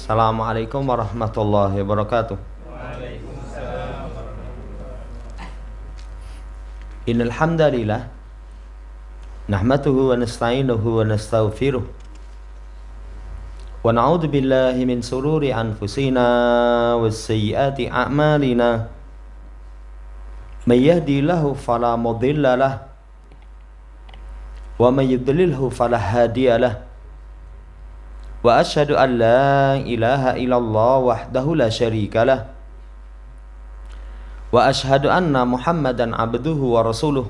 Assalamualaikum warahmatullahi wabarakatuh. Innal hamdalillah nahmaduhu wa nasta'inuhu wa nastaghfiruh wa na'udzu billahi min sururi anfusina was sayyiati a'malina. May yahdihillahu fala mudilla lahu wa may yudlilhu fala hadiya lahu. Wa asyhadu an la ilaha illallah wahdahu la syarika lah. Wa asyhadu anna Muhammadan abduhu wa rasuluh.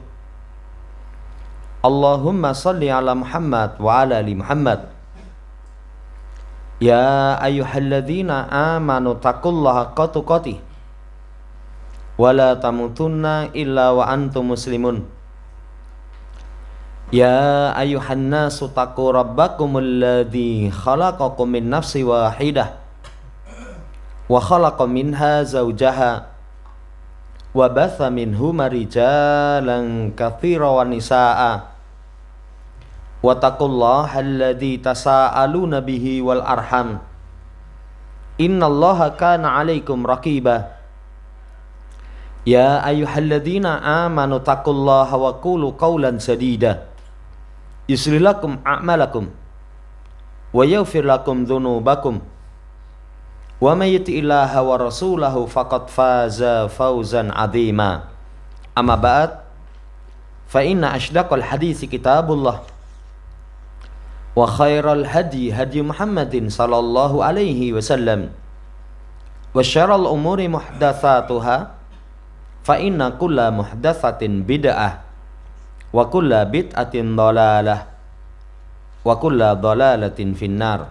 Allahumma salli ala Muhammad wa ala ali Muhammad. Ya ayyuhalladzina amanu taqullaha haqqa tuqatih wa la tamutunna illa wa antum muslimun. Ya ayuhan nasu taqu rabbakumul ladzi khalaqakum min nafsin wahidah wa khalaqa minha zawjaha wa batha minhuma rijalan katsiran wa nisaa wa taqullaha alladzi tasaaluna bihi wal arham innallaha kana 'alaikum raqiba. Ya ayyuhalladzina amanu taqullaha wa qulu qawlan sadida yuslih lakum a'malakum wa yaghfir lakum dhunubakum wa may yuti'illaha wa rasulahu faqad faza fawzan 'azima. Amma ba'd, fa inna ashdaqal haditsi kitabullah wa khairal hadi hadi Muhammadin sallallahu alaihi wasallam wa syarrul umuri muhdatsatuha fa inna kulla muhdatsatin bid'ah wa kulla bid'atin dhalalah wa kulla dhalalatin finnar.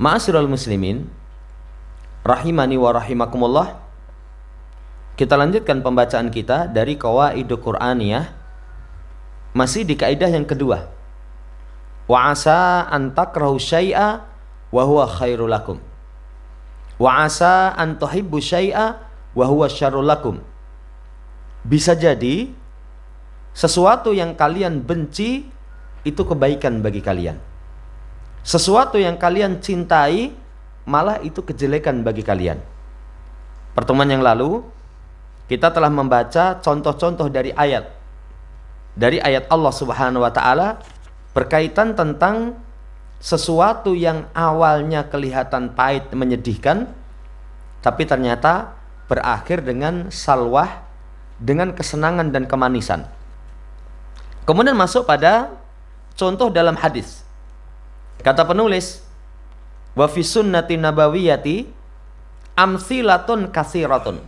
Ma'asyiral muslimin rahimani wa rahimakumullah. Kita lanjutkan pembacaan kita dari Qawaidul Qur'aniyah, masih di kaidah yang kedua. Wa asa an takrahu syai'a wa huwa khairul lakum wa asa an tuhibbu syai'a wa huwa syarrul lakum. Bisa jadi sesuatu yang kalian benci itu kebaikan bagi kalian. Sesuatu yang kalian cintai malah itu kejelekan bagi kalian. Pertemuan yang lalu kita telah membaca contoh-contoh dari ayat Allah Subhanahu wa taala berkaitan tentang sesuatu yang awalnya kelihatan pahit menyedihkan tapi ternyata berakhir dengan salwah, dengan kesenangan dan kemanisan. Kemudian masuk pada contoh dalam hadis. Kata penulis, wa fi sunnati nabawiyati amsilatun katsiratun.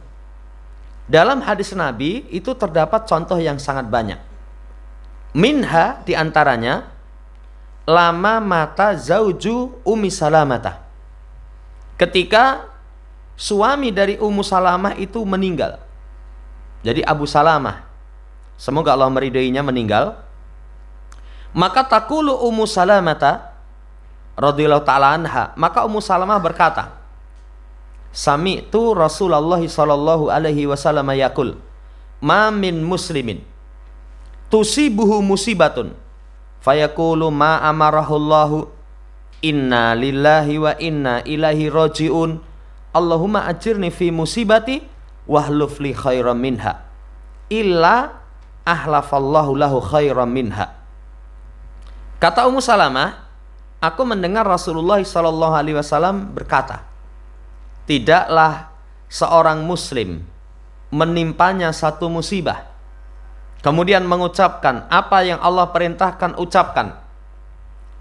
Dalam hadis Nabi itu terdapat contoh yang sangat banyak. Minha diantaranya lama mata zauju Ummi Salamah. Ketika suami dari Ummu Salamah itu meninggal. Jadi Abu Salamah, semoga Allah meridainya, meninggal. Maka taqulu Ummu Salamah radhiyallahu ta'ala anha, maka Ummu Salamah berkata, sami'tu Rasulullah sallallahu alaihi wasallam yaqul, ma min muslimin tusibuhu musibatun fayaqulu ma amarahullahu inna lillahi wa inna ilaihi raji'un Allahumma ajirni fi musibati wahluf li khairan minha illa ahlafallahu lahu khairan minha. Kata Ummu Salamah, aku mendengar Rasulullah sallallahu alaihi wasallam berkata, tidaklah seorang muslim menimpanya satu musibah kemudian mengucapkan apa yang Allah perintahkan ucapkan,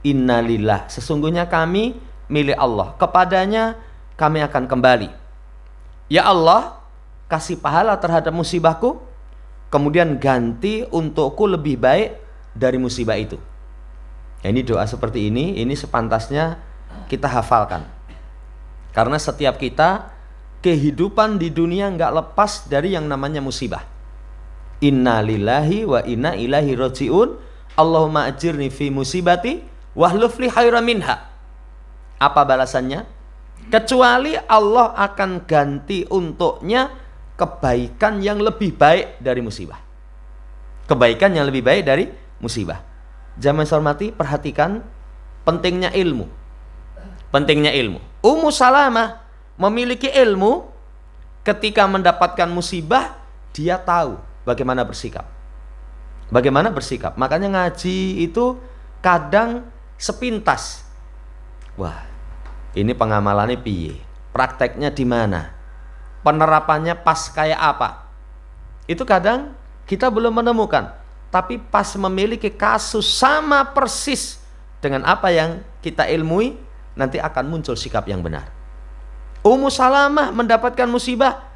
innalillah, sesungguhnya kami milik Allah, kepadanya kami akan kembali. Ya Allah, kasih pahala terhadap musibahku, kemudian ganti untukku lebih baik dari musibah itu. Ya, ini doa seperti ini sepantasnya kita hafalkan. Karena setiap kita, kehidupan di dunia nggak lepas dari yang namanya musibah. Inna lillahi wa inna ilaihi raji'un Allahumma ajirni fi musibati wahluf li khairan minha. Apa balasannya? Kecuali Allah akan ganti untuknya kebaikan yang lebih baik dari musibah. Kebaikan yang lebih baik dari musibah. Jamaah hormati, perhatikan pentingnya ilmu. Pentingnya ilmu. Ummu Salamah memiliki ilmu, ketika mendapatkan musibah dia tahu bagaimana bersikap. Bagaimana bersikap. Makanya ngaji itu kadang sepintas. Wah, ini pengamalannya piye? Prakteknya di mana? Penerapannya pas kayak apa? Itu kadang kita belum menemukan. Tapi pas memiliki kasus sama persis dengan apa yang kita ilmui, nanti akan muncul sikap yang benar. Ummu Salamah mendapatkan musibah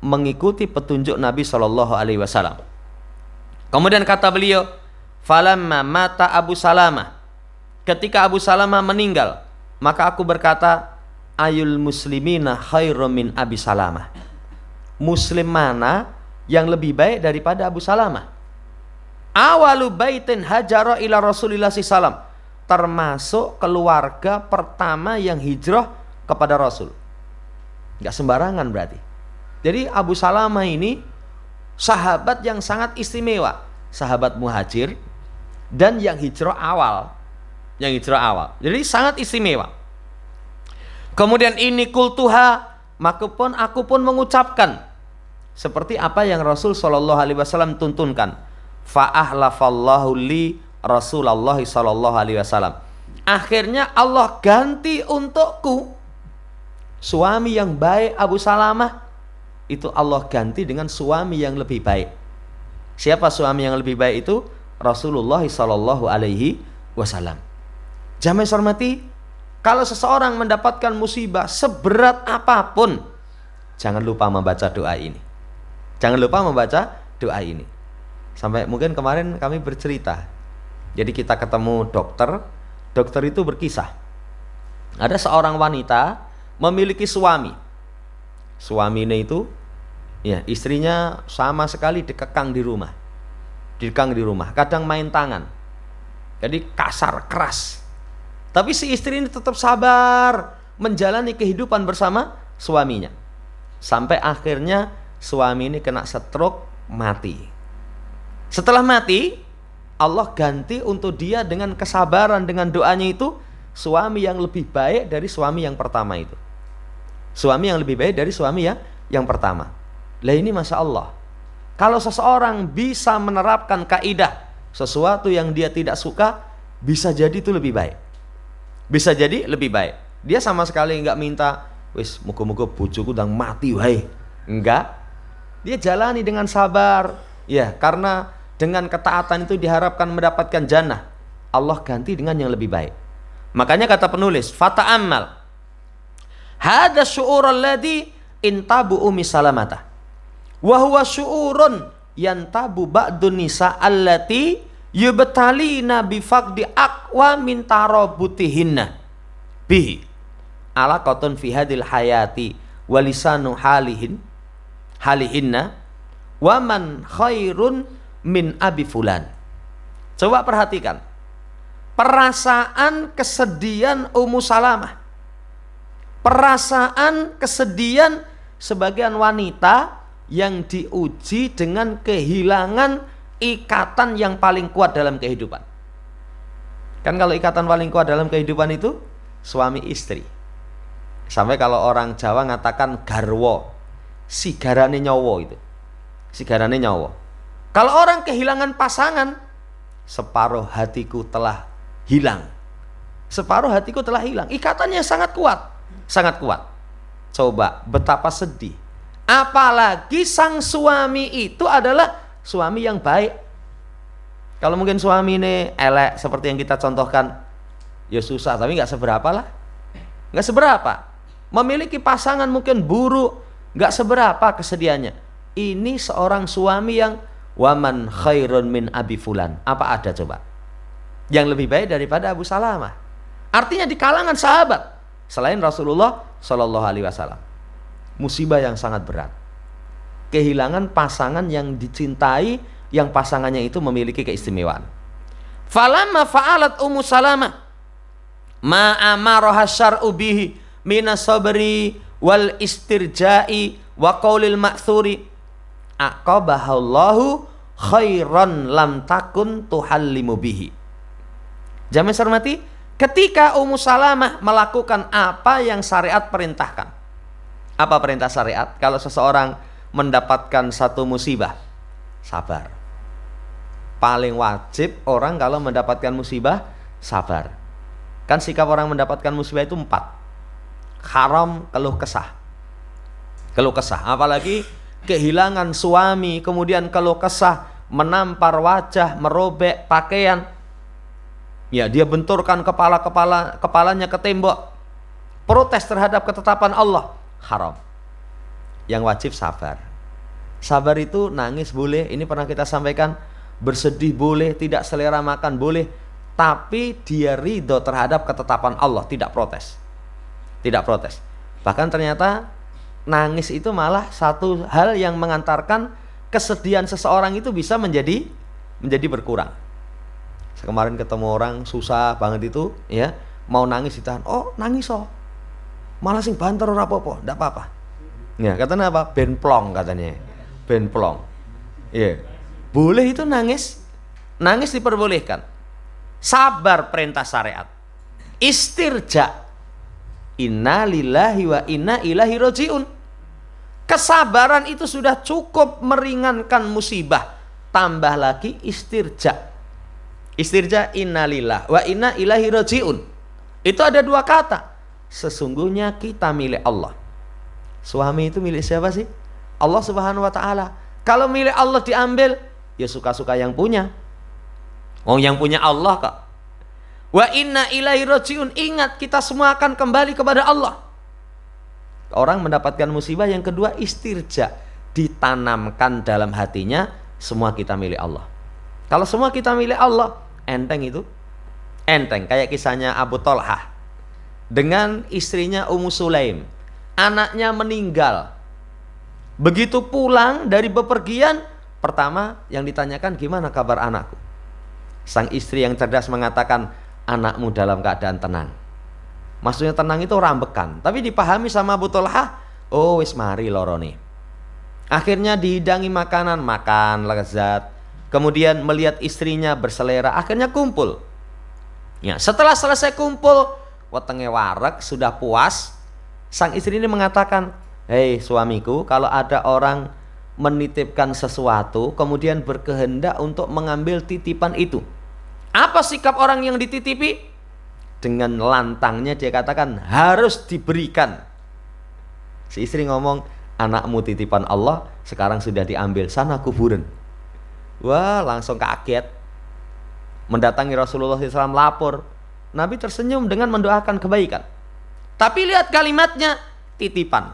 mengikuti petunjuk Nabi Shallallahu Alaihi Wasallam. Kemudian kata beliau, falamma mata Abu Salamah, ketika Abu Salamah meninggal, maka aku berkata, ayul muslimina khairum min Abi Salamah. Muslim mana yang lebih baik daripada Abu Salamah? Awalu baitin hajara ila Rasulillah sallam, termasuk keluarga pertama yang hijrah kepada Rasul. Gak sembarangan berarti. Jadi Abu Salamah ini sahabat yang sangat istimewa, sahabat muhajir dan yang hijrah awal. Yang hijrah awal. Jadi sangat istimewa. Kemudian ini kultuha, maka pun aku pun mengucapkan seperti apa yang Rasul Shallallahu Alaihi Wasallam tuntunkan. Fa'ahlafallahu li Rasulullah Shallallahu Alaihi Wasallam. Akhirnya Allah ganti untukku suami yang baik. Abu Salamah itu Allah ganti dengan suami yang lebih baik. Siapa suami yang lebih baik itu? Rasulullah Shallallahu Alaihi Wasallam. Jamaah hormati, kalau seseorang mendapatkan musibah seberat apapun, jangan lupa membaca doa ini. Jangan lupa membaca doa ini. Sampai mungkin kemarin kami bercerita. Jadi kita ketemu dokter. Dokter itu berkisah. Ada seorang wanita memiliki suami. Suaminya itu, ya, istrinya sama sekali dikekang di rumah. Dikekang di rumah. Kadang main tangan. Jadi kasar, keras. Tapi si istri ini tetap sabar menjalani kehidupan bersama suaminya. Sampai akhirnya suami ini kena stroke, mati. Setelah mati, Allah ganti untuk dia dengan kesabaran, dengan doanya itu, suami yang lebih baik dari suami yang pertama itu. Suami yang lebih baik dari suami yang pertama. Lah ini Masya Allah. Kalau seseorang bisa menerapkan kaidah sesuatu yang dia tidak suka, bisa jadi itu lebih baik. Bisa jadi lebih baik. Dia sama sekali enggak minta, wis muga-muga bojoku ndang mati wae. Enggak. Dia jalani dengan sabar. Ya, karena dengan ketaatan itu diharapkan mendapatkan jannah. Allah ganti dengan yang lebih baik. Makanya kata penulis, fata'ammal hada syu'urul ladzi intabu Ummi Salamah. Wa huwa syu'urun yantabu ba'dun nisa allati yubtalina bifaqdi aqwa min tarabutihinna bihi alaqatun fi hadil hayati walisanu halihinna wa man khairun min abi fulan. Coba perhatikan perasaan kesedihan Ummu Salamah, perasaan kesedihan sebagian wanita yang diuji dengan kehilangan ikatan yang paling kuat dalam kehidupan. Kan kalau ikatan paling kuat dalam kehidupan itu suami istri. Sampai kalau orang Jawa ngatakan garwo, sigarane nyawa itu. Sigarane nyawa. Kalau orang kehilangan pasangan, separuh hatiku telah hilang. Separuh hatiku telah hilang. Ikatannya sangat kuat. Sangat kuat. Coba betapa sedih. Apalagi sang suami itu adalah suami yang baik. Kalau mungkin suami ini elek seperti yang kita contohkan, ya susah, tapi nggak seberapa lah. Nggak seberapa. Memiliki pasangan mungkin buruk, nggak seberapa kesedihannya. Ini seorang suami yang waman khairun min abi fulan. Apa ada coba? Yang lebih baik daripada Abu Salamah. Artinya di kalangan sahabat selain Rasulullah Shallallahu Alaihi Wasallam. Musibah yang sangat berat. Kehilangan pasangan yang dicintai, yang pasangannya itu memiliki keistimewaan. Falamma fa'alat Ummu Salamah ma amaraha syar'u bihi minas sabri wal istirja'i wa qaulil ma'thuri aqabahallahu khairan lam takun tuhallimu bihi. Jamaah hormati, ketika Ummu Salamah melakukan apa yang syariat perintahkan. Apa perintah syariat? Kalau seseorang mendapatkan satu musibah, sabar. Paling wajib orang kalau mendapatkan musibah, sabar. Kan sikap orang mendapatkan musibah itu 4. Haram, keluh kesah. Keluh kesah, apalagi kehilangan suami, kemudian keluh kesah, menampar wajah, merobek pakaian. Ya, dia benturkan kepalanya ke tembok. Protes terhadap ketetapan Allah, haram. Yang wajib sabar. Sabar itu nangis boleh, ini pernah kita sampaikan, bersedih boleh, tidak selera makan boleh, tapi dia ridho terhadap ketetapan Allah, tidak protes. Tidak protes. Bahkan ternyata nangis itu malah satu hal yang mengantarkan kesedihan seseorang itu bisa menjadi berkurang. Kemarin ketemu orang susah banget itu, ya, mau nangis ditahan. Oh, nangis oh. Malah sing banter ora apa-apa, ndak apa-apa. Ya, katanya apa? Ben plong katanya. Ben plong. Iya. Boleh itu nangis. Nangis diperbolehkan. Sabar perintah syariat. Istirja. Inna lillahi wa inna ilaihi rajiun. Kesabaran itu sudah cukup meringankan musibah. Tambah lagi istirja. Istirja inna lillahi wa inna ilaihi rajiun. Itu ada 2 kata. Sesungguhnya kita milik Allah. Suami itu milik siapa sih? Allah Subhanahu wa taala. Kalau milik Allah diambil, ya suka-suka yang punya. Yang punya Allah kok. Wa inna ilaihi rajiun. Ingat, kita semua akan kembali kepada Allah. Orang mendapatkan musibah yang kedua, istirja. Ditanamkan dalam hatinya, semua kita milik Allah. Kalau semua kita milik Allah, enteng itu. Enteng, kayak kisahnya Abu Thalhah dengan istrinya Ummu Sulaim. Anaknya meninggal. Begitu pulang dari bepergian, pertama yang ditanyakan, gimana kabar anakku? Sang istri yang cerdas mengatakan, anakmu dalam keadaan tenang. Maksudnya tenang itu rambekan, tapi dipahami sama Abu Thalhah, oh wis mari lorone. Akhirnya dihidangi makanan, makan lezat. Kemudian melihat istrinya berselera, akhirnya kumpul. Ya, setelah selesai kumpul, wetenge wareg, sudah puas, sang istri ini mengatakan, hei suamiku, kalau ada orang menitipkan sesuatu kemudian berkehendak untuk mengambil titipan itu, apa sikap orang yang dititipi? Dengan lantangnya dia katakan harus diberikan. Si istri ngomong, anakmu titipan Allah, sekarang sudah diambil, sana kuburan. Wah, langsung kaget. Mendatangi Rasulullah SAW, lapor. Nabi tersenyum dengan mendoakan kebaikan. Tapi lihat kalimatnya, titipan.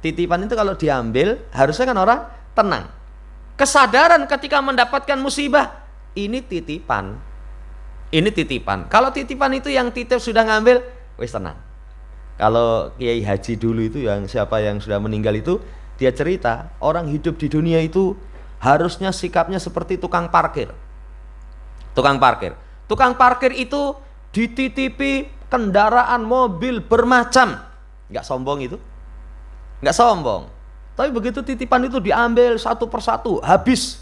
Titipan itu kalau diambil, harusnya kan orang tenang. Kesadaran ketika mendapatkan musibah, ini titipan. Ini titipan. Kalau titipan itu yang titip sudah ngambil, wis tenang. Kalau Kiai Haji dulu itu, yang siapa yang sudah meninggal itu, dia cerita, orang hidup di dunia itu harusnya sikapnya seperti tukang parkir. Tukang parkir. Tukang parkir itu dititipi kendaraan mobil bermacam. Nggak sombong itu. Nggak sombong. Tapi begitu titipan itu diambil satu persatu, habis.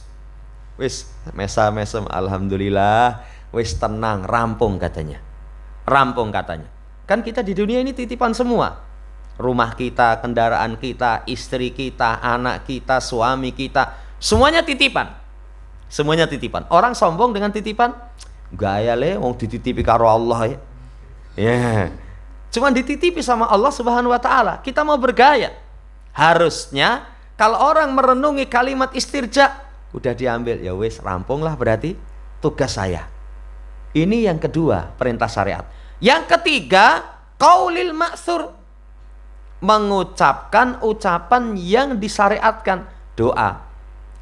Wis, mesem, alhamdulillah. Wis tenang, rampung katanya. Rampung katanya. Kan kita di dunia ini titipan semua. Rumah kita, kendaraan kita, istri kita, anak kita, suami kita, semuanya titipan. Semuanya titipan. Orang sombong dengan titipan, gaya le, wong dititipi karo Allah ya. Ya. Cuman dititipi sama Allah Subhanahu wa taala. Kita mau bergaya. Harusnya kalau orang merenungi kalimat istirja, udah diambil, ya wis rampunglah berarti tugas saya. Ini yang kedua, perintah syariat. Yang ketiga, qaulil ma'tsur. Mengucapkan ucapan yang disyariatkan, doa.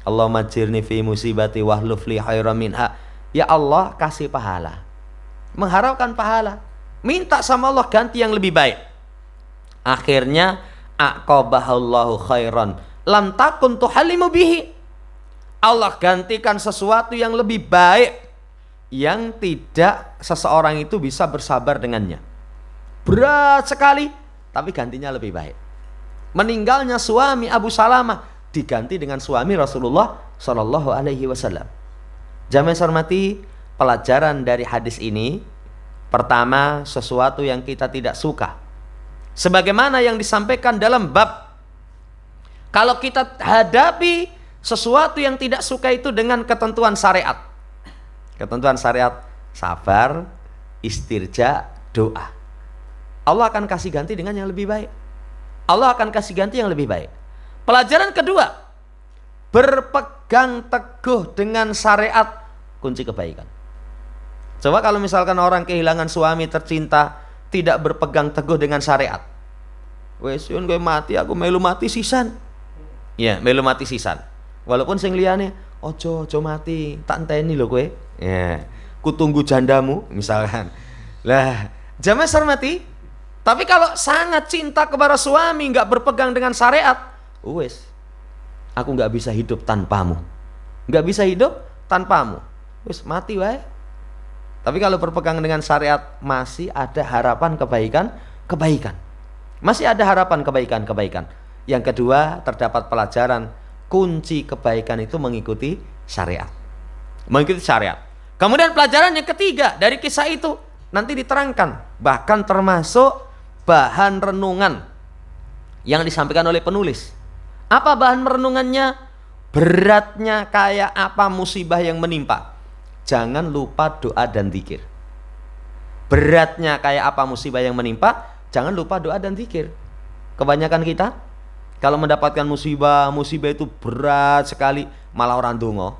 Allahumma jirni fi musibati wahluf li khairan minha. Ya Allah, kasih pahala. Mengharapkan pahala. Minta sama Allah ganti yang lebih baik. Akhirnya aqabahallahu khairan lam takun tuhalimu bihi. Allah gantikan sesuatu yang lebih baik yang tidak seseorang itu bisa bersabar dengannya. Berat sekali, tapi gantinya lebih baik. Meninggalnya suami Abu Salamah diganti dengan suami Rasulullah Shallallahu Alaihi Wasallam. Jamaah hormati, pelajaran dari hadis ini, Pertama, sesuatu yang kita tidak suka. Sebagaimana yang disampaikan dalam bab, kalau kita hadapi sesuatu yang tidak suka itu dengan ketentuan syariat. Ketentuan syariat, sabar, istirja, doa. Allah akan kasih ganti dengan yang lebih baik. Allah akan kasih ganti yang lebih baik. Pelajaran kedua, berpegang teguh dengan syariat, kunci kebaikan. Coba kalau misalkan orang kehilangan suami tercinta, tidak berpegang teguh dengan syariat. Wes yen kowe mati, aku melu mati sisan. Ya, melu mati sisan. Walaupun sing liyane, ojo mati, tak enteni lho kowe. Ya, kutunggu jandamu misalkan. Lah, jamaah hormati. Tapi kalau sangat cinta kepada suami, nggak berpegang dengan syariat, wes, aku nggak bisa hidup tanpamu. Nggak bisa hidup tanpamu. Wes mati wae. Tapi kalau berpegang dengan syariat, masih ada harapan kebaikan. Masih ada harapan kebaikan. Yang kedua, terdapat pelajaran kunci kebaikan itu mengikuti syariat. Mengikuti syariat. Kemudian pelajaran yang ketiga dari kisah itu nanti diterangkan, bahkan termasuk bahan renungan yang disampaikan oleh penulis. Apa bahan renungannya? Beratnya kayak apa musibah yang menimpa, jangan lupa doa dan zikir. Beratnya kayak apa musibah yang menimpa, jangan lupa doa dan zikir. Kebanyakan kita kalau mendapatkan musibah itu berat sekali, malah orang dongo,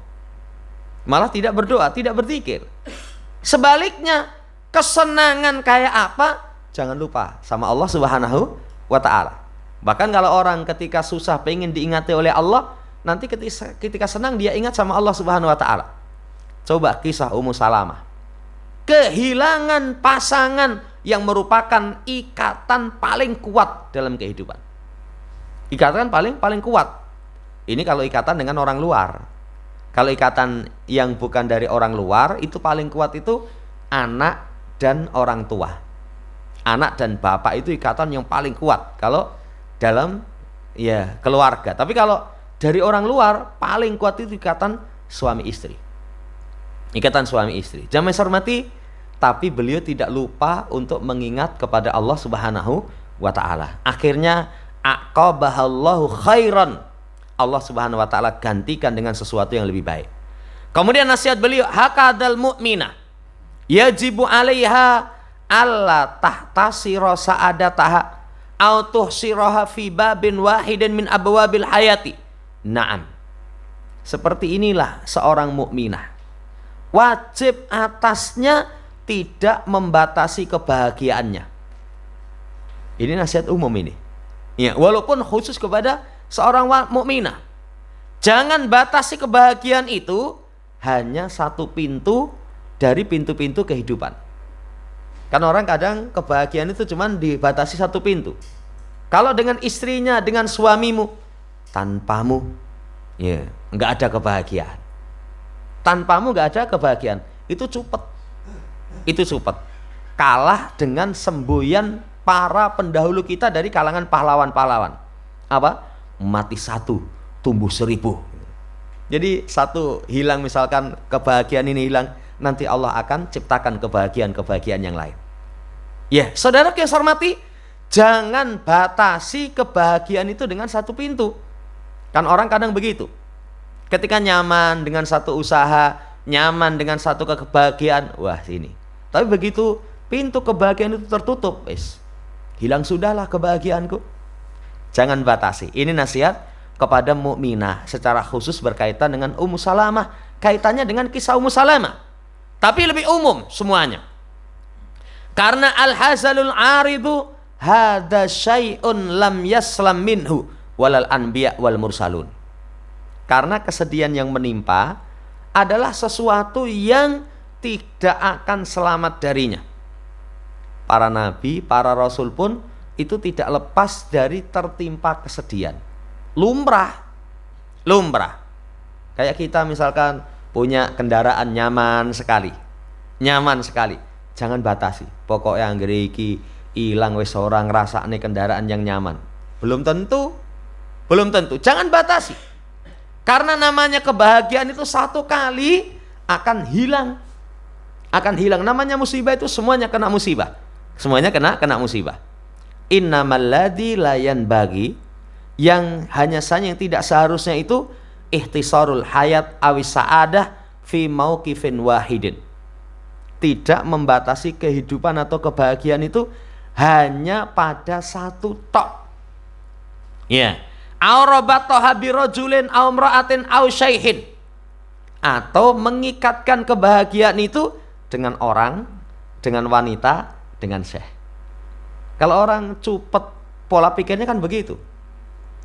malah tidak berdoa, tidak berzikir. Sebaliknya, kesenangan kayak apa, jangan lupa sama Allah Subhanahu wa ta'ala. Bahkan kalau orang ketika susah pengen diingati oleh Allah, nanti ketika senang dia ingat sama Allah Subhanahu wa ta'ala. Coba kisah Ummu Salamah, kehilangan pasangan yang merupakan ikatan paling kuat dalam kehidupan. Ikatan paling kuat. Ini kalau ikatan dengan orang luar. Kalau ikatan yang bukan dari orang luar, itu paling kuat itu anak dan orang tua. Anak dan bapak itu ikatan yang paling kuat kalau dalam keluarga. Tapi kalau dari orang luar, paling kuat itu ikatan suami istri. Ikatan suami istri. Jamaah hormati, tapi beliau tidak lupa untuk mengingat kepada Allah Subhanahu wa ta'ala. Akhirnya aqabahallahu khairan, Allah Subhanahu wa ta'ala gantikan dengan sesuatu yang lebih baik. Kemudian nasihat beliau, hakadal mu'mina yajibu alaiha alla tahtasira sa'adataha au tuhsiraha fi babin wahidin min abwabil hayati. Naam. Seperti inilah seorang mukminah, wajib atasnya tidak membatasi kebahagiaannya. Ini nasihat umum ini. Ya, walaupun khusus kepada seorang mukminah. Jangan batasi kebahagiaan itu hanya satu pintu dari pintu-pintu kehidupan. Kan orang kadang kebahagiaan itu cuma dibatasi satu pintu. Kalau dengan istrinya, dengan suamimu, tanpamu, ya, enggak ada kebahagiaan. Tanpamu enggak ada kebahagiaan. Itu cupet. Kalah dengan semboyan para pendahulu kita dari kalangan pahlawan-pahlawan. Apa? Mati satu, tumbuh 1000. Jadi satu hilang, misalkan kebahagiaan ini hilang, nanti Allah akan ciptakan kebahagiaan yang lain. Ya, saudara yang saya hormati, jangan batasi kebahagiaan itu dengan satu pintu. Kan orang kadang begitu. Ketika nyaman dengan satu usaha, nyaman dengan satu kebahagiaan, wah ini. Tapi begitu pintu kebahagiaan itu tertutup, hilang sudahlah kebahagiaanku. Jangan batasi. Ini nasihat kepada mukminah secara khusus berkaitan dengan Ummu Salamah, kaitannya dengan kisah Ummu Salamah. Tapi lebih umum semuanya. Karena al-hazalul aridu hadza syai'un lam yaslam minhu walal anbiya wal mursalun. Karena kesedihan yang menimpa adalah sesuatu yang tidak akan selamat darinya. Para nabi, para rasul pun itu tidak lepas dari tertimpa kesedihan. Lumrah. Kayak kita misalkan punya kendaraan nyaman sekali. Jangan batasi. Pokoknya anggere iki ilang wis ora ngrasakne kendaraan yang nyaman. Belum tentu. Jangan batasi. Karena namanya kebahagiaan itu satu kali akan hilang. akan hilang. Namanya musibah itu semuanya kena musibah. Semuanya kena musibah. Innamal ladzi la yanbaghi, yang hanya saja yang tidak seharusnya itu ihtisarul hayat awis sa'adah fi mauqifin wahidin. Tidak membatasi kehidupan atau kebahagiaan itu hanya pada satu tok. Ya. Aurabataha birajulin aw imra'atin aw syai'in. Atau mengikatkan kebahagiaan itu dengan orang, dengan wanita, dengan syekh. Kalau orang cupet pola pikirnya kan begitu.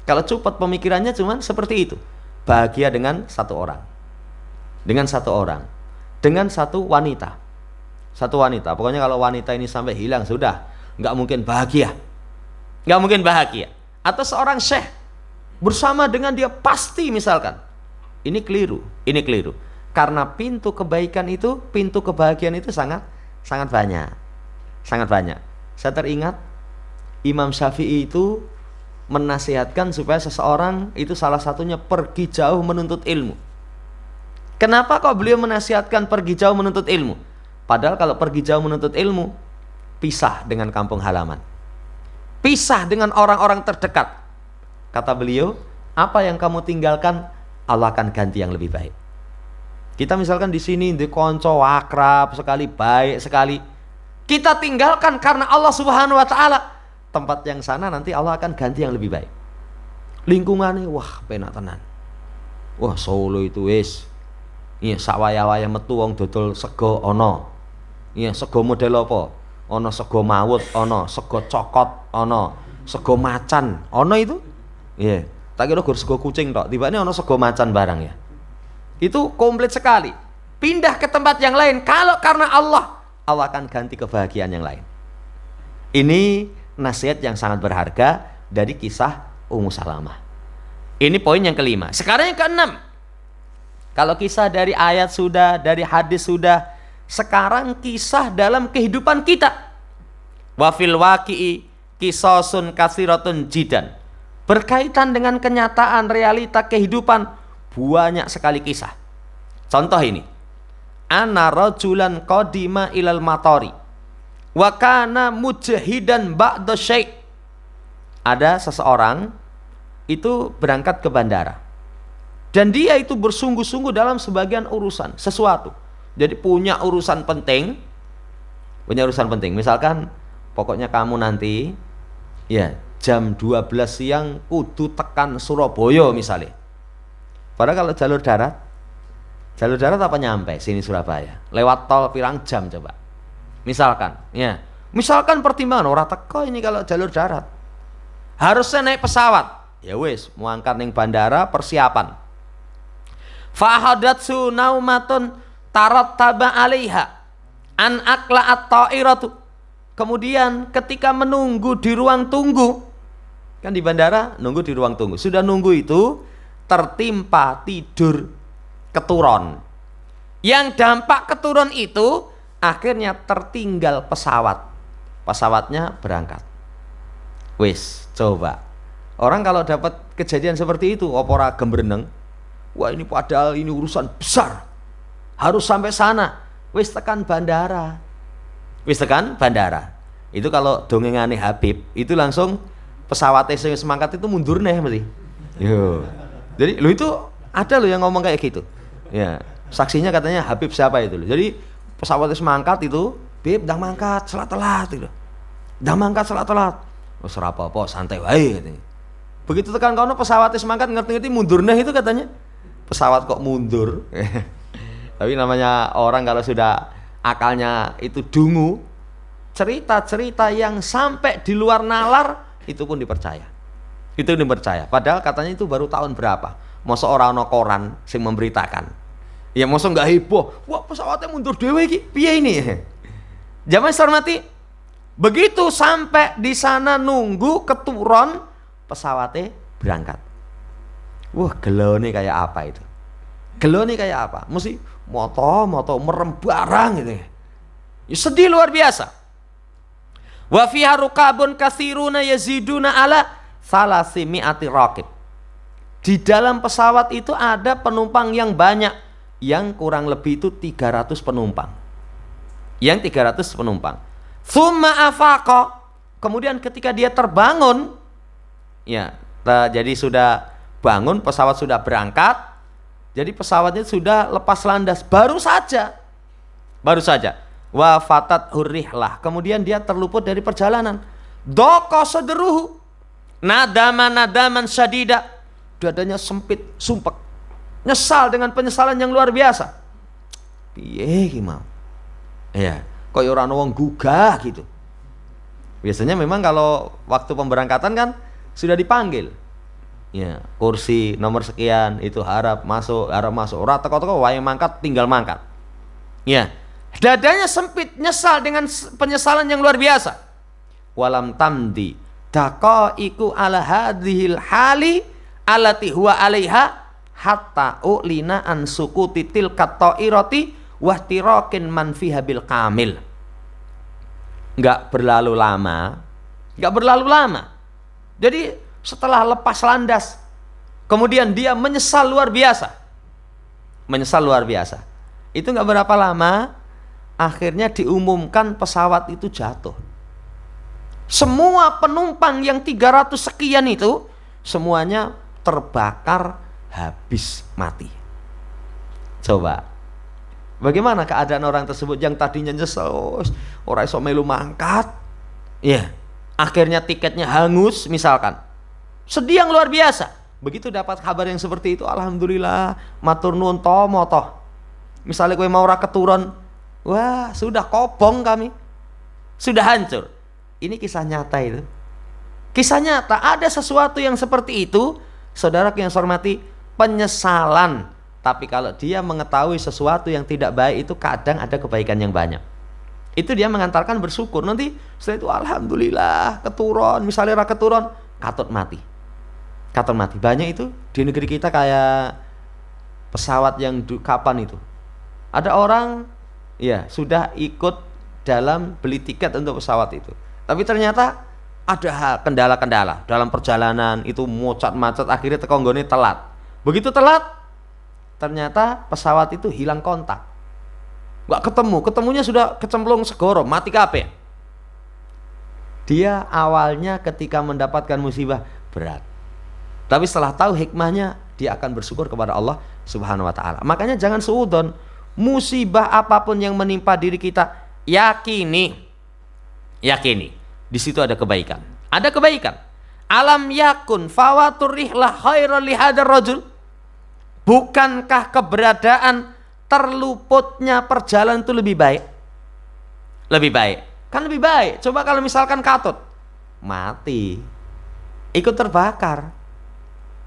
Kalau cupet pemikirannya cuman seperti itu. Bahagia dengan satu orang. Dengan satu orang. Dengan satu wanita. Satu wanita. Pokoknya kalau wanita ini sampai hilang sudah, nggak mungkin bahagia. Nggak mungkin bahagia. Atau seorang syekh bersama dengan dia pasti misalkan. Ini keliru. Ini keliru. Karena pintu kebaikan itu, pintu kebahagiaan itu sangat banyak. Sangat banyak. Saya teringat Imam Syafi'i itu menasihatkan supaya seseorang itu salah satunya pergi jauh menuntut ilmu. Kenapa kok beliau menasihatkan pergi jauh menuntut ilmu? Padahal kalau pergi jauh menuntut ilmu, pisah dengan kampung halaman, pisah dengan orang-orang terdekat. Kata beliau, apa yang kamu tinggalkan, Allah akan ganti yang lebih baik. Kita misalkan di sini di konco akrab sekali, baik sekali, kita tinggalkan karena Allah Subhanahu wa taala. Tempat yang sana nanti Allah akan ganti yang lebih baik. Lingkungannya wah penak tenan. Wah Solo itu wis. Iya sak waya-waya metu wong dodol sego ana. Iya sego model apa? Ana sego mawut, ana sego cokot, ana sego macan, ana itu. Iya, tak kira gur sego kucing tok, tibane ana sego macan barang ya. Itu komplit sekali. Pindah ke tempat yang lain kalau karena Allah akan ganti kebahagiaan yang lain. Ini nasihat yang sangat berharga dari kisah Ummu Salamah. Ini poin yang kelima. Sekarang yang keenam. Kalau kisah dari ayat sudah, dari hadis sudah, sekarang kisah dalam kehidupan kita. Wa fil waqi'i qisasun katsiratun jidan. Berkaitan dengan kenyataan realita kehidupan banyak sekali kisah. Contoh ini. Ana rajulan qadima ilal matori wa kana mujahidan ba'da syai'. Ada seseorang itu berangkat ke bandara dan dia itu bersungguh-sungguh dalam sebagian urusan sesuatu. Jadi punya urusan penting. Misalkan pokoknya kamu nanti ya jam 12 siang kudu tekan Surabaya misalnya. Padahal kalau jalur darat apa nyampe sini Surabaya? Lewat tol pirang jam coba. Misalkan pertimbangan orang teko ini kalau jalur darat. Harusnya naik pesawat. Ya wis, mau angkat ning bandara persiapan. Fahadatsu naumatun tarattaba 'alaiha an aqla at-ta'iratu. Kemudian ketika menunggu di ruang tunggu, kan di bandara nunggu di ruang tunggu. Sudah nunggu itu tertimpa tidur keturun. Yang dampak keturun itu akhirnya tertinggal pesawat. Pesawatnya berangkat. Wis, coba. Orang kalau dapat kejadian seperti itu, opora gembreneng. Wah, ini padahal ini urusan besar. Harus sampai sana. Wis tekan bandara. Itu kalau dongengane Habib, itu langsung pesawatnya sing semangkat itu mundur nih mesti. Yo. Jadi lu itu ada lo yang ngomong kayak gitu. Ya, saksinya katanya Habib siapa itu loh. Jadi pesawatnya semangkat itu, Bib, ndang mangkat salat telat gitu. Wis ora apa-apa, santai wae katanya. Begitu tekan kono pesawatnya semangkat ngerti-ngerti mundurnya itu katanya. Pesawat kok mundur. Tapi namanya orang kalau sudah akalnya itu dungu, cerita-cerita yang sampai di luar nalar itu pun dipercaya. Padahal katanya itu baru tahun berapa? Masa orang ono koran sing memberitakan. Ya masa enggak heboh. Wah, pesawatnya mundur dhewe iki. Piye ini? Jamaah hormati. Begitu sampai di sana nunggu keturun, pesawatnya berangkat. Wah, gelone kayak apa itu? Mesti moto merem barang gitu. Ya, sedih luar biasa. Wa fiha rukabun katsiruna yaziduna ala salasimi'ati raqib. Di dalam pesawat itu ada penumpang yang banyak, yang kurang lebih itu 300 penumpang. yang 300 penumpang. Tsumma afaqa, kemudian ketika dia terbangun, ya, jadi sudah bangun, pesawat sudah berangkat, jadi pesawatnya sudah lepas landas, baru saja, wa fatat hurrihlah, kemudian dia terluput dari perjalanan. Doko sadruhu, nadaman syadida, dadanya sempit, sumpek, nyesal dengan penyesalan yang luar biasa. Piye ki mau? Ya, kaya ora ana wong gugah gitu. Biasanya memang kalau waktu pemberangkatan kan sudah dipanggil. Ya, kursi nomor sekian itu harap masuk. Ora teko-teko wae mangkat, tinggal mangkat. Ya, dadanya sempit, nyesal dengan penyesalan yang luar biasa. Walam tamdi daqaiqu ala hadhil hali allati huwa 'alaiha hatta ulina an sukuti tilka ta'irati wahtirakin man fiha bil kamil. Enggak berlalu lama. Jadi setelah lepas landas, kemudian dia menyesal luar biasa. Itu enggak berapa lama, akhirnya diumumkan pesawat itu jatuh. Semua penumpang yang 300 sekian itu semuanya terbakar habis mati. Coba, bagaimana keadaan orang tersebut yang tadinya nyesel, ora iso melu mangkat, ya, akhirnya tiketnya hangus misalkan, sedih yang luar biasa. Begitu dapat kabar yang seperti itu, alhamdulillah, matur nuwun tomo toh. Misalnya kowe mau ora keturun, wah sudah kobong kami, sudah hancur. Ini kisah nyata itu. Kisah nyata, ada sesuatu yang seperti itu, saudara yang saya hormati, penyesalan. Tapi kalau dia mengetahui sesuatu yang tidak baik itu kadang ada kebaikan yang banyak. Itu dia mengantarkan bersyukur. Nanti setelah itu alhamdulillah keturun, misalnya keturun, katut mati. Banyak itu di negeri kita kayak pesawat yang kapan itu. Ada orang ya sudah ikut dalam beli tiket untuk pesawat itu. Tapi ternyata ada kendala-kendala dalam perjalanan itu, macet, akhirnya teko nggone telat. Begitu telat, ternyata pesawat itu hilang kontak, nggak ketemunya sudah kecemplung segoro, mati kabeh. Dia awalnya ketika mendapatkan musibah berat, tapi setelah tahu hikmahnya, dia akan bersyukur kepada Allah Subhanahu wa ta'ala. Makanya jangan suudzon, musibah apapun yang menimpa diri kita, yakini di situ ada kebaikan. Alam yakun fawatur rihlah khairan li hadzal rajul. Bukankah keberadaan terluputnya perjalanan itu lebih baik? Kan lebih baik. Coba kalau misalkan katut, mati, ikut terbakar.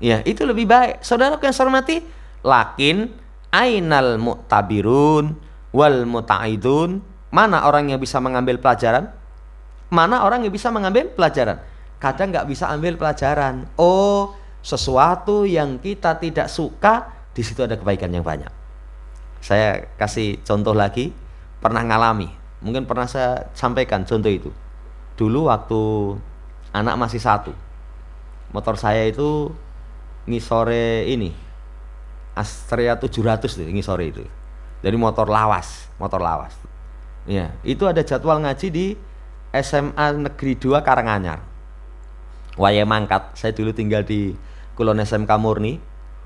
Ya, itu lebih baik. Saudara yang saya hormati, lakin ainal mu'tabirun wal muta'idun. Mana orang yang bisa mengambil pelajaran? Kadang nggak bisa ambil pelajaran. Oh, sesuatu yang kita tidak suka, di situ ada kebaikan yang banyak. Saya kasih contoh lagi, pernah ngalami, mungkin pernah saya sampaikan contoh itu. Dulu waktu anak masih 1, motor saya itu ngisore ini Astrea 700 itu, ngisore itu. Jadi motor lawas. Ya, itu ada jadwal ngaji di SMA Negeri 2 Karanganyar. Waya mangkat, saya dulu tinggal di Kulon SMK Murni,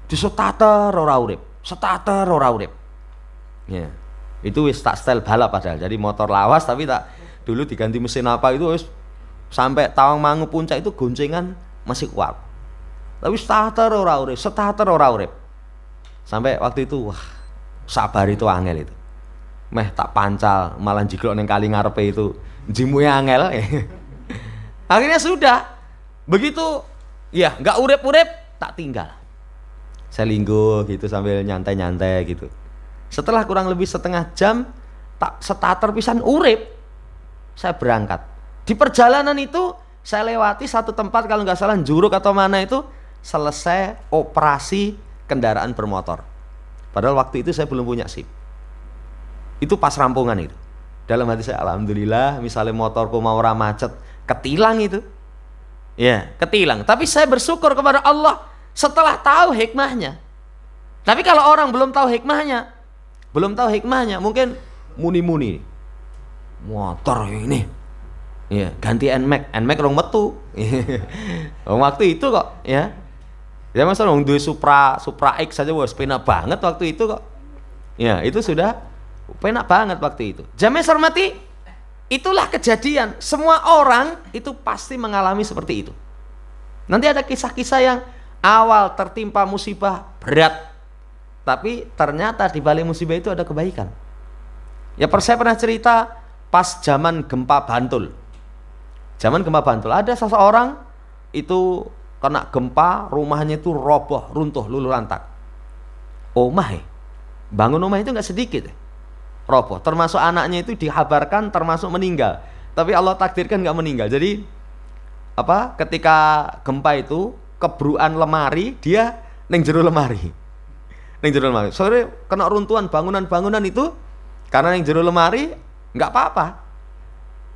di starter ora urip. Ya, itu wis tak setel balap padahal. Jadi motor lawas tapi tak dulu diganti mesin apa itu wis sampai Tawangmangu puncak itu goncengan masih kuat. Tapi starter ora urip. Sampai waktu itu wah, sabar itu angel itu. Meh tak pancal malah jiglok ning kali ngarepe itu. Jimunya angel. Akhirnya sudah. Begitu ya enggak urip-urip, tak tinggal. Saya linggo gitu sambil nyantai-nyantai gitu. Setelah kurang lebih setengah jam tak starter pisan urip, saya berangkat. Di perjalanan itu saya lewati satu tempat, kalau nggak salah Juruk atau mana itu, selesai operasi kendaraan bermotor. Padahal waktu itu saya belum punya SIM. Itu pas rampungan itu. Dalam hati saya, alhamdulillah, misalnya motorku mau ora macet, ketilang itu. Ya, ketilang. Tapi saya bersyukur kepada Allah setelah tahu hikmahnya. Tapi kalau orang belum tahu hikmahnya, mungkin muni-muni. motor ini. Ya, ganti NMAX rong metu. Waktu itu kok ya. Ya masa wong duwe Supra X saja wis penak banget waktu itu kok. Ya, itu sudah penak banget waktu itu. Jamaah hormati, itulah kejadian. Semua orang itu pasti mengalami seperti itu. Nanti ada kisah-kisah yang awal tertimpa musibah berat, tapi ternyata di balik musibah itu ada kebaikan. Ya, saya pernah cerita pas zaman gempa Bantul. Zaman gempa Bantul ada seseorang itu kena gempa, rumahnya itu roboh, runtuh, luluh lantak. Bangun rumah itu nggak sedikit, roboh. Termasuk anaknya itu dikabarkan termasuk meninggal, tapi Allah takdirkan nggak meninggal. Jadi ketika gempa itu kebruan lemari, dia neng jero lemari. Sore kena runtuhan bangunan itu karena neng jero lemari nggak apa-apa.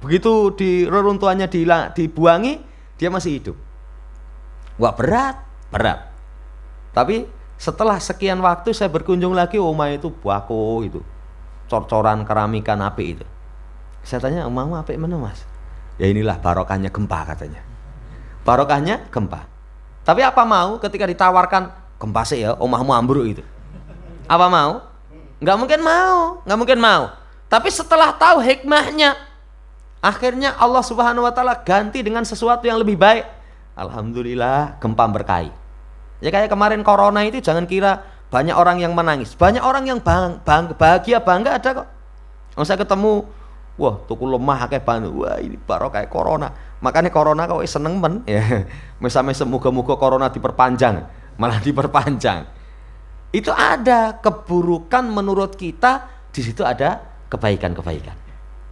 Begitu di reruntuhannya dibuangi, dia masih hidup. Wah, berat. Tapi setelah sekian waktu saya berkunjung lagi, omah itu buako itu, cor-coran keramikan api itu. Saya tanya, "Omahmu apik mana, Mas?" Ya inilah barokahnya gempa katanya. Barokahnya gempa. Tapi apa mau ketika ditawarkan gempa sih ya, omahmu ambruk itu. Apa mau? Nggak mungkin mau. Tapi setelah tahu hikmahnya, akhirnya Allah Subhanahu wa taala ganti dengan sesuatu yang lebih baik. Alhamdulillah, gempa berkahi. Ya kayak kemarin corona itu, jangan kira banyak orang yang menangis, banyak orang yang bahagia, bangga ada kok. Saya ketemu, wah tuku lemah kayak wah ini baru kayak corona. Makanya corona kok seneng men ya. Misalnya semoga-moga corona diperpanjang, malah diperpanjang. Itu ada keburukan menurut kita, di situ ada kebaikan-kebaikan.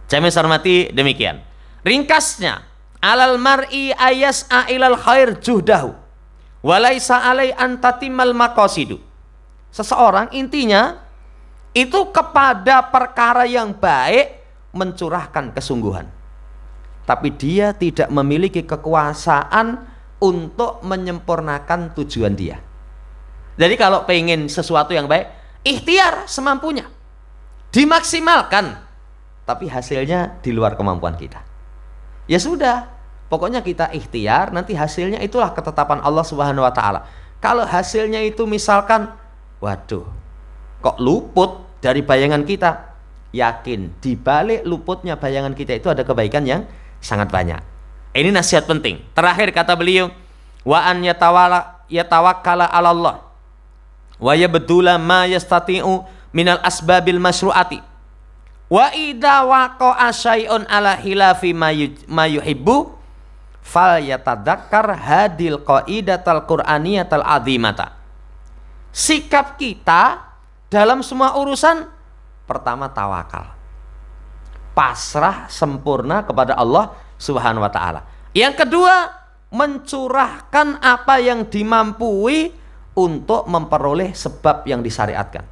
Jamaah hormati, demikian. Ringkasnya, alal mar'i ayas'a ilal khair juhdahu walaisa alai antatimal maqasidu. Seseorang intinya itu kepada perkara yang baik mencurahkan kesungguhan, tapi dia tidak memiliki kekuasaan untuk menyempurnakan tujuan dia. Jadi kalau pengen sesuatu yang baik, ikhtiar semampunya, dimaksimalkan, tapi hasilnya di luar kemampuan kita. Ya sudah, pokoknya kita ikhtiar, nanti hasilnya itulah ketetapan Allah Subhanahu wa taala. Kalau hasilnya itu misalkan, waduh, kok luput dari bayangan kita, yakin di balik luputnya bayangan kita itu ada kebaikan yang sangat banyak. Ini nasihat penting. Terakhir kata beliau, wa an yatawakkala 'ala Allah wa yabdula ma yastati'u minal asbabil masyru'ati wa idza waqa'a syai'un ala khilafi ma yuhibbu fal yatadzakkar hadil qaidatal qur'aniyatal azimata. Sikap kita dalam semua urusan, pertama tawakal, pasrah sempurna kepada Allah Subhanahu wa taala. Yang kedua, mencurahkan apa yang dimampui untuk memperoleh sebab yang disyariatkan.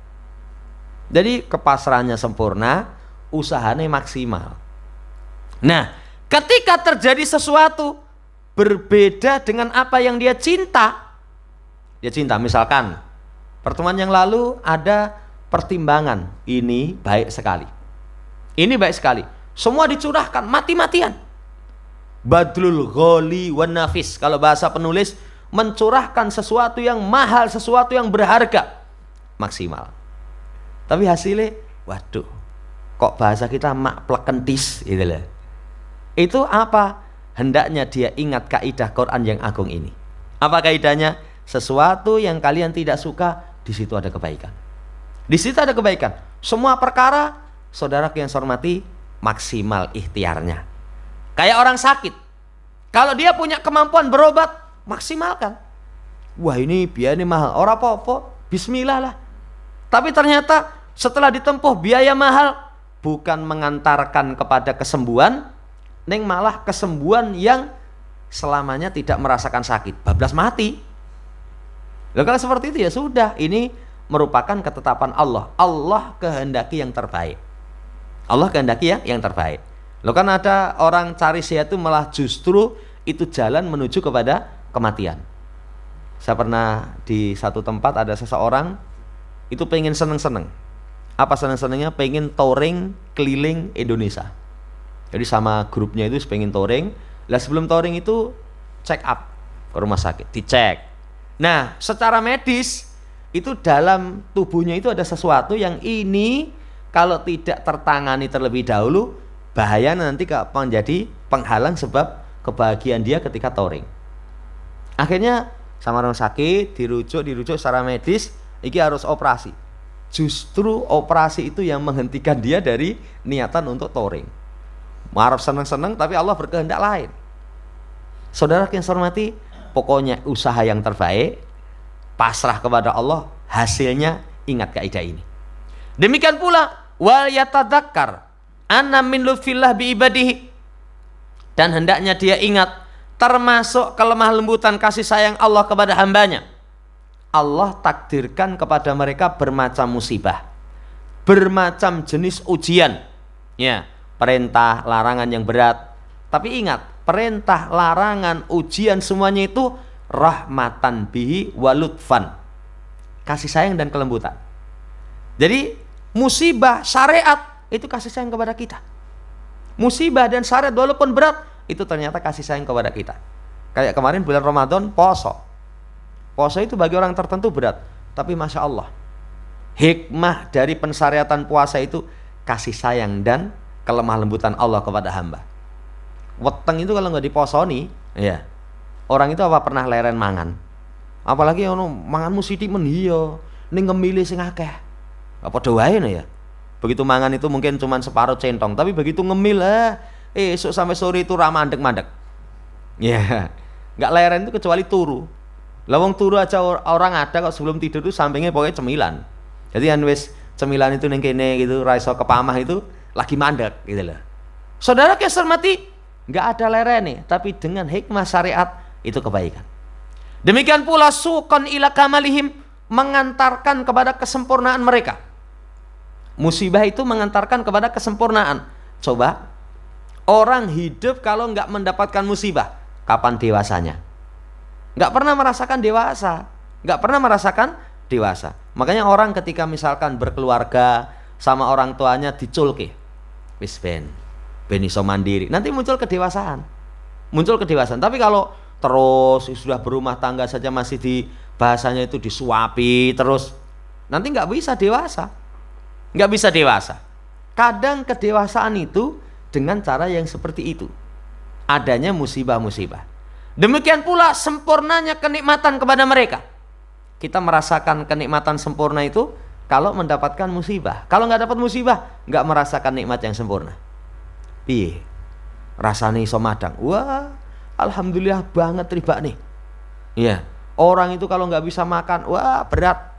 Jadi kepasrahannya sempurna, usahanya maksimal. Nah, ketika terjadi sesuatu berbeda dengan apa yang dia cinta, misalkan pertemuan yang lalu ada pertimbangan, ini baik sekali, semua dicurahkan mati-matian, badlul ghali wan nafis, kalau bahasa penulis, mencurahkan sesuatu yang mahal, sesuatu yang berharga maksimal. Tapi hasilnya, waduh, kok bahasa kita mak plekentis gitu loh. Itu apa? Hendaknya dia ingat kaidah Quran yang agung ini. Apa kaidahnya? Sesuatu yang kalian tidak suka, di situ ada kebaikan. Di situ ada kebaikan. Semua perkara, saudara yang saya hormati, maksimal ikhtiarnya. Kayak orang sakit, kalau dia punya kemampuan berobat, maksimalkan. Wah ini biayanya mahal, ora apa-apa, bismillah lah. Tapi ternyata setelah ditempuh biaya mahal, bukan mengantarkan kepada kesembuhan, neng malah kesembuhan yang selamanya tidak merasakan sakit, bablas mati. Loh, kalau seperti itu ya sudah, ini merupakan ketetapan Allah. Allah kehendaki yang terbaik. Loh, kan ada orang cari sehat itu malah justru itu jalan menuju kepada kematian. Saya pernah di satu tempat ada seseorang itu pengen seneng-seneng. Apa seneng-senengnya? Pengen touring keliling Indonesia. Jadi sama grupnya itu pengen touring. Lah sebelum touring itu check up ke rumah sakit, dicek. Nah, secara medis itu dalam tubuhnya itu ada sesuatu yang ini kalau tidak tertangani terlebih dahulu bahaya nanti menjadi penghalang sebab kebahagiaan dia ketika touring. Akhirnya sama rumah sakit dirujuk secara medis, iki harus operasi. Justru operasi itu yang menghentikan dia dari niatan untuk touring. Marah seneng-seneng tapi Allah berkehendak lain. Saudara yang saya hormati, pokoknya usaha yang terbaik, pasrah kepada Allah, hasilnya ingat kaidah ini. Demikian pula wal yatadzakkar anna min lutfillah bi ibadihi, dan hendaknya dia ingat termasuk kelemah lembutan kasih sayang Allah kepada hambanya. Allah takdirkan kepada mereka bermacam musibah, bermacam jenis ujian, ya, perintah, larangan yang berat. Tapi ingat, perintah, larangan, ujian semuanya itu rahmatan bihi walutfan, kasih sayang dan kelembutan. Jadi musibah syariat itu kasih sayang kepada kita. Musibah dan syariat walaupun berat itu ternyata kasih sayang kepada kita. Kayak kemarin bulan Ramadan puasa. Puasa itu bagi orang tertentu berat, tapi Masya Allah, hikmah dari pensyariatan puasa itu kasih sayang dan kelemah lembutan Allah kepada hamba. Weteng itu kalau nggak diposoni, ya, orang itu apa pernah leren mangan. Apalagi ono manganmu sithik men iya, ning ngemili sing akeh. Apa doain ya? Begitu mangan itu mungkin cuma separuh centong, tapi begitu ngemil esok sampai sore itu ra mandek-mandek. Ya, nggak leren itu kecuali turu. Lawang turu aja orang ada kok sebelum tidur itu sampingnya pokoknya cemilan. Jadi kan wis cemilan itu ning kene gitu, ra iso kepamah itu lagi mandek gitu loh. Saudara yang mati, nggak ada lerene, tapi dengan hikmah syariat itu kebaikan. Demikian pula suqan ila kamalihim, mengantarkan kepada kesempurnaan mereka. Musibah itu mengantarkan kepada kesempurnaan. Coba, orang hidup kalau nggak mendapatkan musibah, kapan dewasanya? Nggak pernah merasakan dewasa, nggak pernah merasakan dewasa. Makanya orang ketika misalkan berkeluarga sama orang tuanya diculke, wis ben iso mandiri, nanti muncul kedewasaan. Tapi kalau terus sudah berumah tangga saja masih di bahasanya itu disuapi terus, nanti nggak bisa dewasa. Kadang kedewasaan itu dengan cara yang seperti itu, adanya musibah-musibah. Demikian pula sempurnanya kenikmatan kepada mereka. Kita merasakan kenikmatan sempurna itu kalau mendapatkan musibah. Kalau nggak dapat musibah, nggak merasakan nikmat yang sempurna. Piye rasane iso madang? Wah, alhamdulillah banget riba nih. Iya, orang itu kalau nggak bisa makan, wah berat.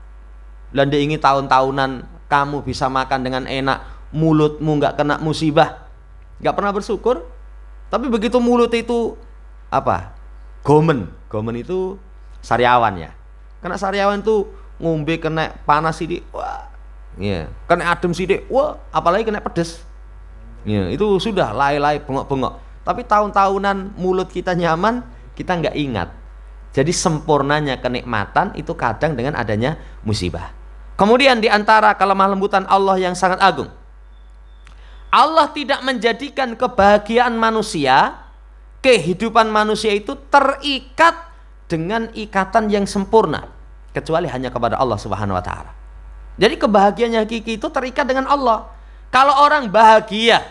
Landa ingin tahun-tahunan kamu bisa makan dengan enak, mulutmu nggak kena musibah, nggak pernah bersyukur. Tapi begitu mulut itu apa? Gomen itu sariawan ya. Kena sariawan itu ngombe kena panas sidik, wah, iya. Kena adem sidik, wah, apalagi kena pedes. Ya, itu sudah lay-lay bengok-bengok. Tapi tahun-tahunan mulut kita nyaman, kita nggak ingat. Jadi sempurnanya kenikmatan itu kadang dengan adanya musibah. Kemudian diantara kelemah lembutan Allah yang sangat agung, Allah tidak menjadikan kebahagiaan manusia, kehidupan manusia itu terikat dengan ikatan yang sempurna, kecuali hanya kepada Allah Subhanahu wa Ta'ala. Jadi kebahagiaannya hakiki itu terikat dengan Allah. Kalau orang bahagia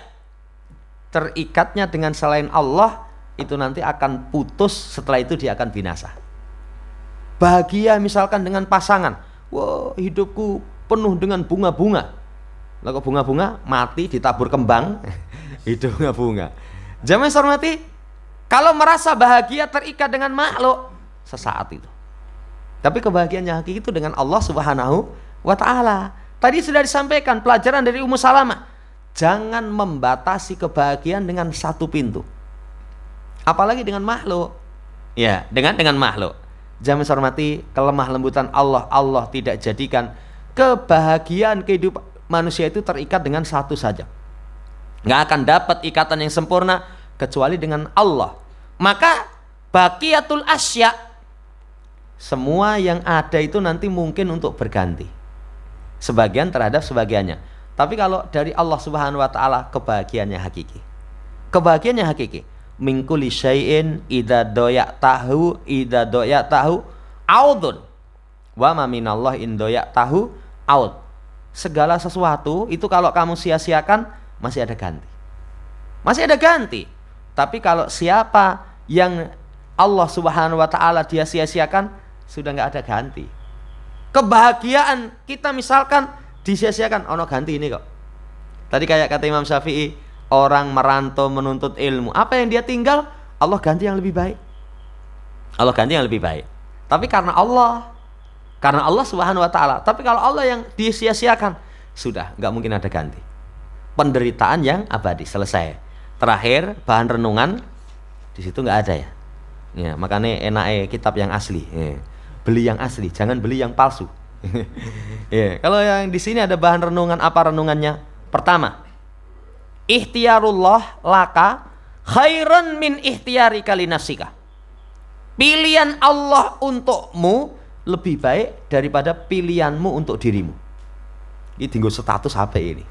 terikatnya dengan selain Allah, itu nanti akan putus, setelah itu dia akan binasa. Bahagia misalkan dengan pasangan, wah hidupku penuh dengan bunga-bunga. Lalu bunga-bunga mati ditabur kembang, hidup bunga-bunga. Jamaah hormati, kalau merasa bahagia terikat dengan makhluk, sesaat itu. Tapi kebahagiaannya hakiki itu dengan Allah Subhanahu wa Ta'ala. Tadi sudah disampaikan pelajaran dari Ummu Salamah, jangan membatasi kebahagiaan dengan satu pintu, apalagi dengan makhluk. Ya, dengan makhluk. Jamaah hormati, kelemah lembutan Allah, Allah tidak jadikan kebahagiaan kehidupan manusia itu terikat dengan satu saja. Nggak akan dapat ikatan yang sempurna kecuali dengan Allah. Maka baqiyatul asya, semua yang ada itu nanti mungkin untuk berganti, sebagian terhadap sebagiannya. Tapi kalau dari Allah Subhanahu wa Ta'ala kebahagiaannya hakiki. Kebahagiaan yang hakiki. Min kulli syai'in idza doya'tahu audun. Wa ma minallah in doya'tahu aud. Segala sesuatu itu kalau kamu sia-siakan masih ada ganti. Masih ada ganti. Tapi kalau siapa yang Allah Subhanahu wa taala dia sia-siakan, sudah enggak ada ganti. Kebahagiaan kita misalkan disia-siakan, ono ganti ini kok. Tadi kayak kata Imam Syafi'i, orang merantau menuntut ilmu, apa yang dia tinggal, Allah ganti yang lebih baik. Allah ganti yang lebih baik. Tapi karena Allah Subhanahu wa taala. Tapi kalau Allah yang disia-siakan, sudah nggak mungkin ada ganti. Penderitaan yang abadi, selesai. Terakhir bahan renungan di situ nggak ada ya. Ya, makanya enake kitab yang asli. Ya. Beli yang asli, jangan beli yang palsu. Ya, kalau yang di sini ada bahan renungan, apa renungannya? Pertama, ikhtiyarullah laka khairan min ikhtiyarika li nafsika. Pilihan Allah untukmu lebih baik daripada pilihanmu untuk dirimu. Ini tinggal status HP ini.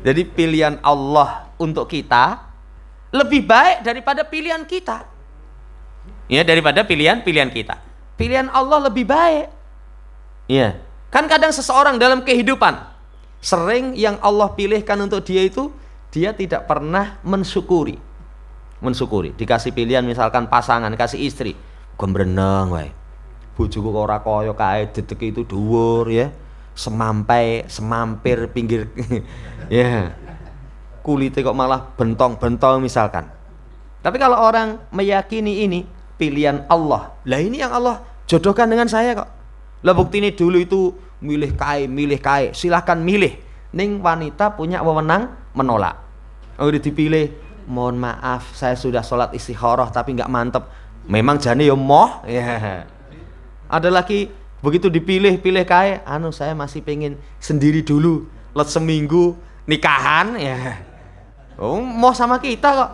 Jadi pilihan Allah untuk kita lebih baik daripada pilihan kita. Ya, daripada pilihan kita. Pilihan Allah lebih baik. Ya, kan kadang seseorang dalam kehidupan sering yang Allah pilihkan untuk dia itu dia tidak pernah mensyukuri. Dikasih pilihan misalkan pasangan, kasih istri, gembreneng wae. Bojoku kok ora kaya kae, dedeke itu dhuwur ya. Semampir pinggir ya. Kulitnya kok malah bentong-bentong misalkan. Tapi kalau orang meyakini ini pilihan Allah, lah ini yang Allah jodohkan dengan saya kok. Lah bukti ini dulu itu milih kae, silahkan milih. Ning wanita punya wewenang menolak. Oh, udah dipilih, mohon maaf saya sudah sholat istikharah tapi nggak mantep. Memang jane yo moh ya. Ada lagi begitu dipilih kae, saya masih pengen sendiri dulu, let seminggu nikahan ya. Oh, mau sama kita kok.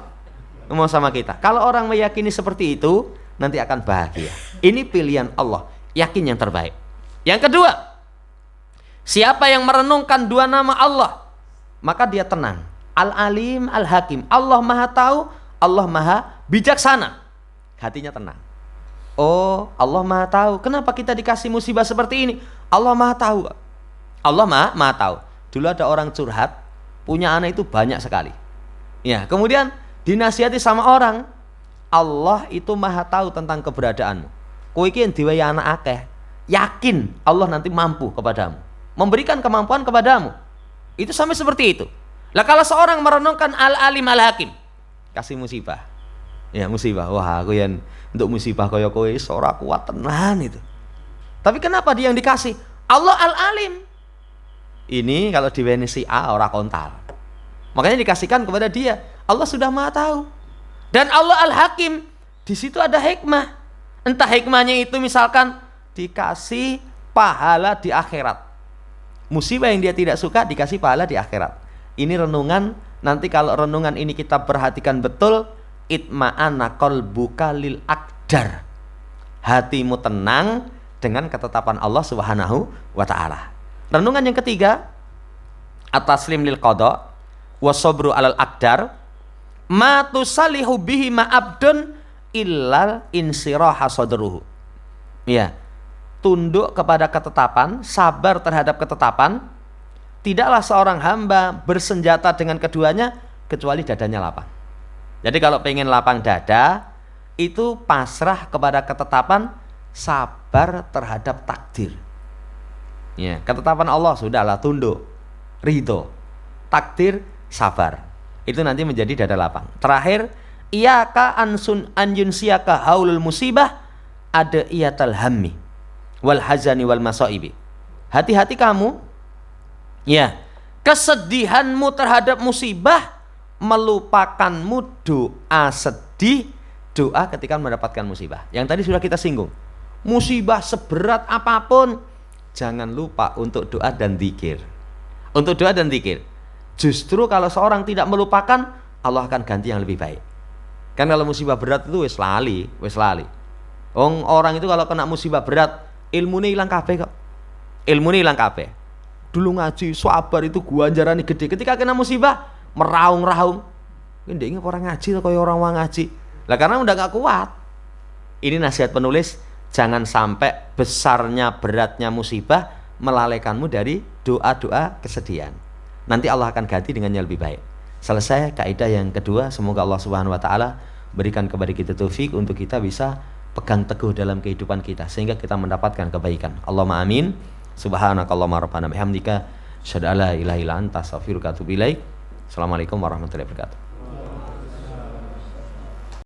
Mau sama kita. Kalau orang meyakini seperti itu, nanti akan bahagia. Ini pilihan Allah, yakin yang terbaik. Yang kedua, siapa yang merenungkan dua nama Allah, maka dia tenang. Al-Alim, Al-Hakim. Allah Maha Tahu, Allah Maha Bijaksana. Hatinya tenang. Oh, Allah Maha Tahu. Kenapa kita dikasih musibah seperti ini? Allah Maha Tahu. Allah Maha Tahu. Dulu ada orang curhat, punya anak itu banyak sekali. Ya, kemudian dinasihati sama orang, Allah itu Maha Tahu tentang keberadaanmu. Kowe iki yang diwehi anak akeh, yakin Allah nanti mampu kepadamu, memberikan kemampuan kepadamu. Itu sampai seperti itu. Lah kalau seorang merenungkan Al-Alim Al-Hakim, kasih musibah. Ya, musibah. Wah, aku yang untuk musibah kaya kowe ora kuat tenan itu. Tapi kenapa dia yang dikasih? Allah Al-Alim. Ini kalau diweni si A ora kontal. Makanya dikasihkan kepada dia. Allah sudah Maha Tahu. Dan Allah Al-Hakim, di situ ada hikmah. Entah hikmahnya itu misalkan dikasih pahala di akhirat. Musibah yang dia tidak suka dikasih pahala di akhirat. Ini renungan, nanti kalau renungan ini kita perhatikan betul, itma'anna qalbuka lil aqdar. Hatimu tenang dengan ketetapan Allah Subhanahu wa taala. Renungan yang ketiga, at-taslim lil qada wa sabru alal aqdar ma tusalihu bihi ma abdun illal insiraha sadruhu. Ya, tunduk kepada ketetapan, sabar terhadap ketetapan. Tidaklah seorang hamba bersenjata dengan keduanya kecuali dadanya lapang. Jadi kalau pengen lapang dada, itu pasrah kepada ketetapan, sabar terhadap takdir. Ya, ketetapan Allah sudahlah tunduk, ridho. Takdir, sabar. Itu nanti menjadi dada lapang. Terakhir, iyaka anyunsiyaka haulul musibah ada iyatal hammi wal hazani wal masaibi. Hati-hati kamu, ya, kesedihanmu terhadap musibah melupakanmu doa sedih, doa ketika mendapatkan musibah. Yang tadi sudah kita singgung. Musibah seberat apapun, jangan lupa untuk doa dan zikir. Untuk doa dan zikir. Justru kalau seorang tidak melupakan, Allah akan ganti yang lebih baik. Kan kalau musibah berat itu wis lali. Orang itu kalau kena musibah berat, ilmunya hilang kabeh kok. Ilmunya hilang kabeh. Dulu ngaji sabar itu gua anjarane gede, ketika kena musibah meraung-raung. Ndek iki orang ngaji kaya orang wong ngaji. Lah karena udah gak kuat. Ini nasihat penulis, jangan sampai besarnya beratnya musibah melalaikanmu dari doa-doa kesedihan. Nanti Allah akan ganti dengan yang lebih baik. Selesai kaidah yang kedua, semoga Allah Subhanahu wa taala berikan kepada kita taufik untuk kita bisa pegang teguh dalam kehidupan kita sehingga kita mendapatkan kebaikan. Allahumma amin. Subhanakallahumma rabbana bihamdika asyhadu an la ilaha illa anta astaghfiruka wa atubu ilaik. Assalamualaikum warahmatullahi wabarakatuh.